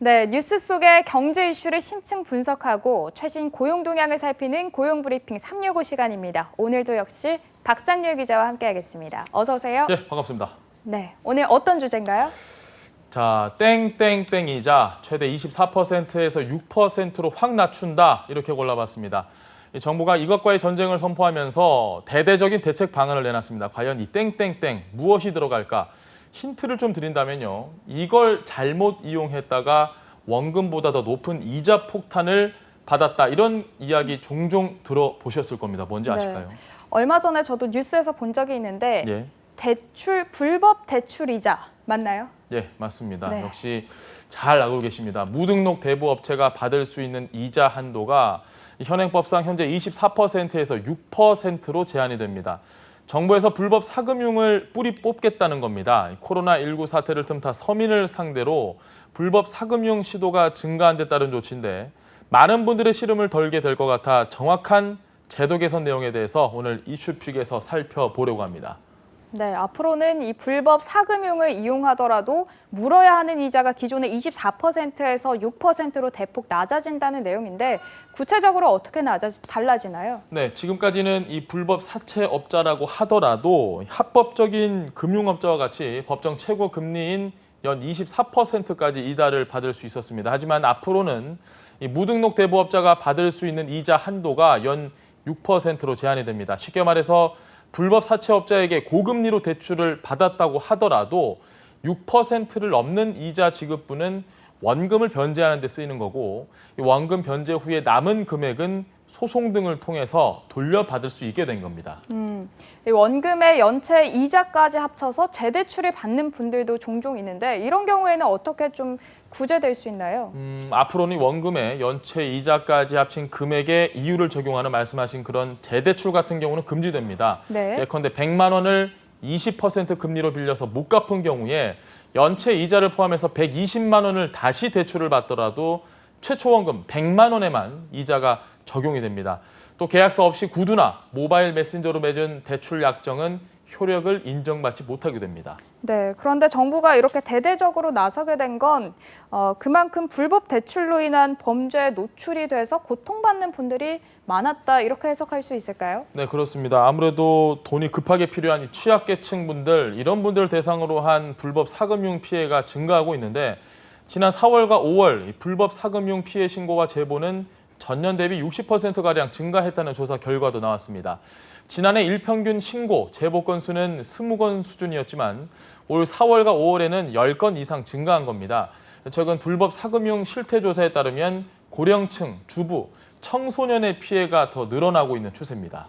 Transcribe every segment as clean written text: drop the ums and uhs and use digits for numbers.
네, 뉴스 속의 경제 이슈를 심층 분석하고 최신 고용 동향을 살피는 고용 브리핑 365 시간입니다. 오늘도 역시 박상렬 기자와 함께하겠습니다. 어서 오세요. 네, 반갑습니다. 네, 오늘 어떤 주제인가요? 자, 땡땡땡 이자 최대 24%에서 6%로 확 낮춘다 이렇게 골라봤습니다. 정부가 이것과의 전쟁을 선포하면서 대대적인 대책 방안을 내놨습니다. 과연 이 땡땡땡 무엇이 들어갈까? 힌트를 좀 드린다면요. 이걸 잘못 이용했다가 원금보다 더 높은 이자 폭탄을 받았다. 이런 이야기 종종 들어보셨을 겁니다. 뭔지 아실까요? 네, 얼마 전에 저도 뉴스에서 본 적이 있는데 예. 불법 대출 이자 맞나요? 예, 맞습니다. 네. 역시 잘 알고 계십니다. 무등록 대부업체가 받을 수 있는 이자 한도가 현행법상 현재 24%에서 6%로 제한이 됩니다. 정부에서 불법 사금융을 뿌리 뽑겠다는 겁니다. 코로나19 사태를 틈타 서민을 상대로 불법 사금융 시도가 증가한 데 따른 조치인데 많은 분들의 시름을 덜게 될 것 같아 정확한 제도 개선 내용에 대해서 오늘 이슈픽에서 살펴보려고 합니다. 네, 앞으로는 이 불법 사금융을 이용하더라도 물어야 하는 이자가 기존의 24%에서 6%로 대폭 낮아진다는 내용인데 구체적으로 어떻게 달라지나요? 네, 지금까지는 이 불법 사채업자라고 하더라도 합법적인 금융업자와 같이 법정 최고 금리인 연 24%까지 이자를 받을 수 있었습니다. 하지만 앞으로는 이 무등록 대부업자가 받을 수 있는 이자 한도가 연 6%로 제한이 됩니다. 쉽게 말해서 불법 사채업자에게 고금리로 대출을 받았다고 하더라도 6%를 넘는 이자 지급분은 원금을 변제하는 데 쓰이는 거고 이 원금 변제 후에 남은 금액은 소송 등을 통해서 돌려받을 수 있게 된 겁니다. 이 원금의 연체 이자까지 합쳐서 재대출을 받는 분들도 종종 있는데 이런 경우에는 어떻게 좀 구제될 수 있나요? 앞으로는 원금의 연체 이자까지 합친 금액에 이율을 적용하는 말씀하신 그런 재대출 같은 경우는 금지됩니다. 네. 예컨대 100만 원을 20% 금리로 빌려서 못 갚은 경우에 연체 이자를 포함해서 120만 원을 다시 대출을 받더라도 최초 원금 100만 원에만 이자가 적용이 됩니다. 또 계약서 없이 구두나 모바일 메신저로 맺은 대출 약정은 효력을 인정받지 못하게 됩니다. 네, 그런데 정부가 이렇게 대대적으로 나서게 된 건 그만큼 불법 대출로 인한 범죄에 노출이 돼서 고통받는 분들이 많았다 이렇게 해석할 수 있을까요? 네, 그렇습니다. 아무래도 돈이 급하게 필요한 이 취약계층 분들, 이런 분들 대상으로 한 불법 사금융 피해가 증가하고 있는데 지난 4월과 5월 불법 사금융 피해 신고와 제보는 전년 대비 60%가량 증가했다는 조사 결과도 나왔습니다. 지난해 일평균 신고, 제보 건수는 20건 수준이었지만 올 4월과 5월에는 10건 이상 증가한 겁니다. 최근 불법 사금융 실태조사에 따르면 고령층, 주부, 청소년의 피해가 더 늘어나고 있는 추세입니다.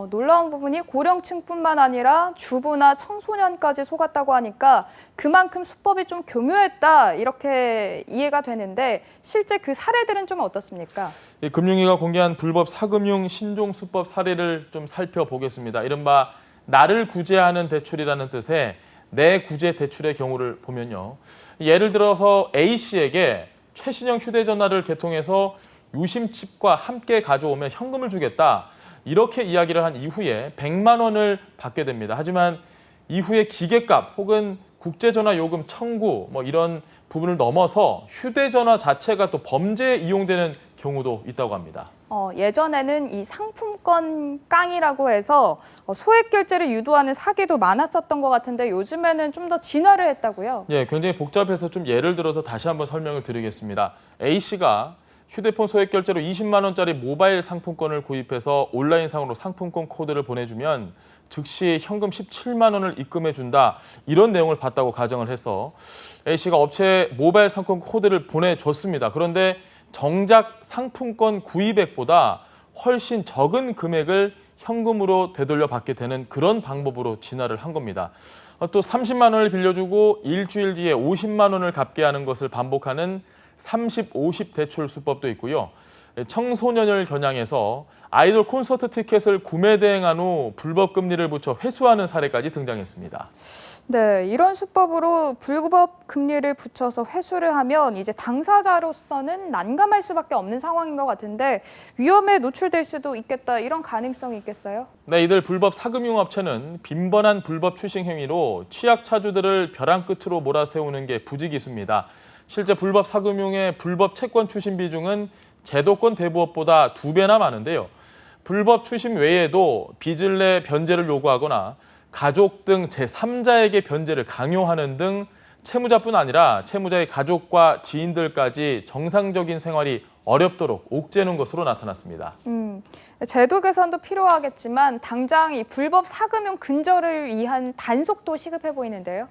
놀라운 부분이 고령층뿐만 아니라 주부나 청소년까지 속았다고 하니까 그만큼 수법이 좀 교묘했다 이렇게 이해가 되는데 실제 그 사례들은 좀 어떻습니까? 금융위가 공개한 불법 사금융 신종 수법 사례를 좀 살펴보겠습니다. 이른바 나를 구제하는 대출이라는 뜻의 내 구제 대출의 경우를 보면요. 예를 들어서 A씨에게 최신형 휴대전화를 개통해서 유심칩과 함께 가져오면 현금을 주겠다. 이렇게 이야기를 한 이후에 100만 원을 받게 됩니다. 하지만 이후에 기계값 혹은 국제전화 요금 청구 이런 부분을 넘어서 휴대전화 자체가 또 범죄에 이용되는 경우도 있다고 합니다. 예전에는 이 상품권 깡이라고 해서 소액 결제를 유도하는 사기도 많았었던 것 같은데 요즘에는 좀 더 진화를 했다고요? 예, 굉장히 복잡해서 좀 예를 들어서 다시 한번 설명을 드리겠습니다. A씨가 휴대폰 소액 결제로 20만 원짜리 모바일 상품권을 구입해서 온라인상으로 상품권 코드를 보내주면 즉시 현금 17만 원을 입금해 준다. 이런 내용을 봤다고 가정을 해서 A씨가 업체에 모바일 상품권 코드를 보내줬습니다. 그런데 정작 상품권 구입액보다 훨씬 적은 금액을 현금으로 되돌려 받게 되는 그런 방법으로 진화를 한 겁니다. 또 30만 원을 빌려주고 일주일 뒤에 50만 원을 갚게 하는 것을 반복하는 30, 50 대출 수법도 있고요. 청소년을 겨냥해서 아이돌 콘서트 티켓을 구매 대행한 후 불법 금리를 붙여 회수하는 사례까지 등장했습니다. 네, 이런 수법으로 불법 금리를 붙여서 회수를 하면 이제 당사자로서는 난감할 수밖에 없는 상황인 것 같은데 위험에 노출될 수도 있겠다 이런 가능성이 있겠어요? 네, 이들 불법 사금융 업체는 빈번한 불법 추싱 행위로 취약 차주들을 벼랑 끝으로 몰아세우는 게 부지기수입니다. 실제 불법 사금융의 불법 채권 추심 비중은 제도권 대부업보다 2배나 많은데요. 불법 추심 외에도 빚을 내 변제를 요구하거나 가족 등 제3자에게 변제를 강요하는 등 채무자뿐 아니라 채무자의 가족과 지인들까지 정상적인 생활이 어렵도록 옥죄는 것으로 나타났습니다. 제도 개선도 필요하겠지만 당장 이 불법 사금융 근절을 위한 단속도 시급해 보이는데요.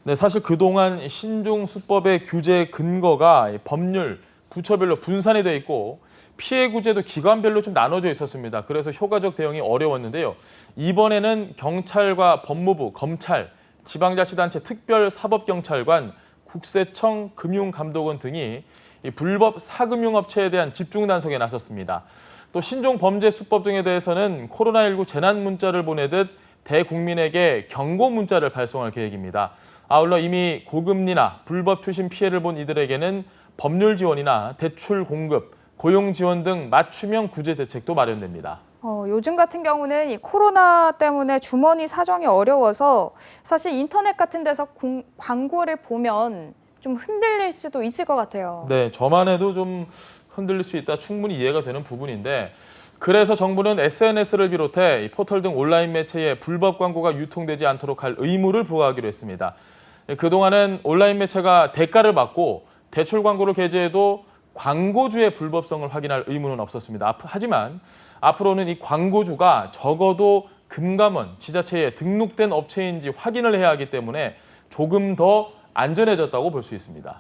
네, 사실 그동안 신종수법의 규제 근거가 법률, 부처별로 분산이 돼 있고 피해 구제도 기관별로 좀 나눠져 있었습니다. 그래서 효과적 대응이 어려웠는데요. 이번에는 경찰과 법무부, 검찰, 지방자치단체 특별사법경찰관, 국세청, 금융감독원 등이 이 불법 사금융업체에 대한 집중 단속에 나섰습니다. 또 신종범죄수법 등에 대해서는 코로나19 재난 문자를 보내듯 대국민에게 경고 문자를 발송할 계획입니다. 아울러 이미 고금리나 불법 추심 피해를 본 이들에게는 법률 지원이나 대출 공급, 고용 지원 등 맞춤형 구제 대책도 마련됩니다. 요즘 같은 경우는 이 코로나 때문에 주머니 사정이 어려워서 사실 인터넷 같은 데서 광고를 보면 좀 흔들릴 수도 있을 것 같아요. 네, 저만 해도 좀 흔들릴 수 있다 충분히 이해가 되는 부분인데 그래서 정부는 SNS를 비롯해 이 포털 등 온라인 매체에 불법 광고가 유통되지 않도록 할 의무를 부과하기로 했습니다. 그동안은 온라인 매체가 대가를 받고 대출 광고를 게재해도 광고주의 불법성을 확인할 의무는 없었습니다. 하지만 앞으로는 이 광고주가 적어도 금감원, 지자체에 등록된 업체인지 확인을 해야 하기 때문에 조금 더 안전해졌다고 볼 수 있습니다.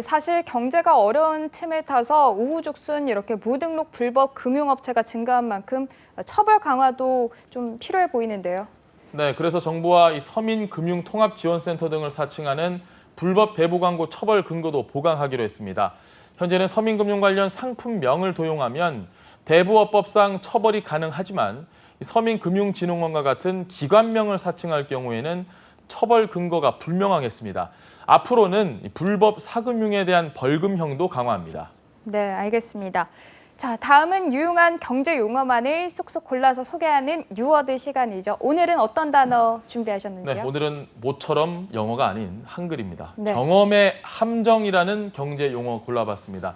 사실 경제가 어려운 틈을 타서 우후죽순 이렇게 무등록 불법 금융업체가 증가한 만큼 처벌 강화도 좀 필요해 보이는데요. 네, 그래서 정부와 이 서민금융통합지원센터 등을 사칭하는 불법 대부 광고 처벌 근거도 보강하기로 했습니다. 현재는 서민금융 관련 상품명을 도용하면 대부업법상 처벌이 가능하지만 서민금융진흥원과 같은 기관명을 사칭할 경우에는 처벌 근거가 불명확했습니다. 앞으로는 불법 사금융에 대한 벌금형도 강화합니다. 네, 알겠습니다. 자, 다음은 유용한 경제 용어만을 쏙쏙 골라서 소개하는 유어들 시간이죠. 오늘은 어떤 단어 준비하셨는지요? 네, 오늘은 모처럼 영어가 아닌 한글입니다. 네. 경험의 함정이라는 경제 용어 골라봤습니다.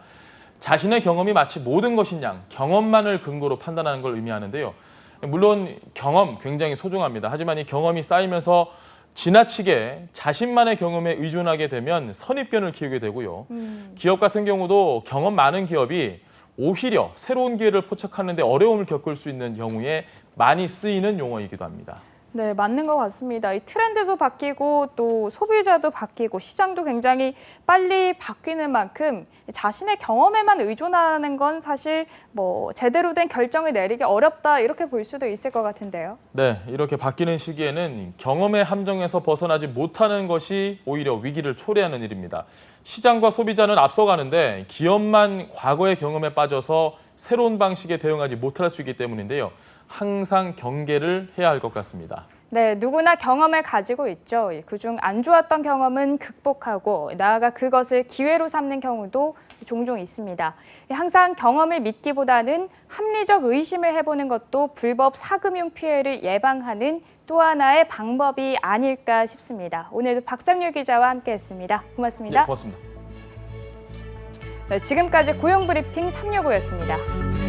자신의 경험이 마치 모든 것인 양 경험만을 근거로 판단하는 걸 의미하는데요. 물론 경험 굉장히 소중합니다. 하지만 이 경험이 쌓이면서 지나치게 자신만의 경험에 의존하게 되면 선입견을 키우게 되고요. 기업 같은 경우도 경험 많은 기업이 오히려 새로운 기회를 포착하는 데 어려움을 겪을 수 있는 경우에 많이 쓰이는 용어이기도 합니다. 네, 맞는 것 같습니다. 이 트렌드도 바뀌고 또 소비자도 바뀌고 시장도 굉장히 빨리 바뀌는 만큼 자신의 경험에만 의존하는 건 사실 제대로 된 결정을 내리기 어렵다 이렇게 볼 수도 있을 것 같은데요. 네, 이렇게 바뀌는 시기에는 경험의 함정에서 벗어나지 못하는 것이 오히려 위기를 초래하는 일입니다. 시장과 소비자는 앞서가는데 기업만 과거의 경험에 빠져서 새로운 방식에 대응하지 못할 수 있기 때문인데요. 항상 경계를 해야 할 것 같습니다. 네, 누구나 경험을 가지고 있죠. 그중 안 좋았던 경험은 극복하고 나아가 그것을 기회로 삼는 경우도 종종 있습니다. 항상 경험을 믿기보다는 합리적 의심을 해보는 것도 불법 사금융 피해를 예방하는 또 하나의 방법이 아닐까 싶습니다. 오늘도 박상률 기자와 함께했습니다. 고맙습니다. 네, 고맙습니다. 네, 지금까지 고용브리핑 365였습니다.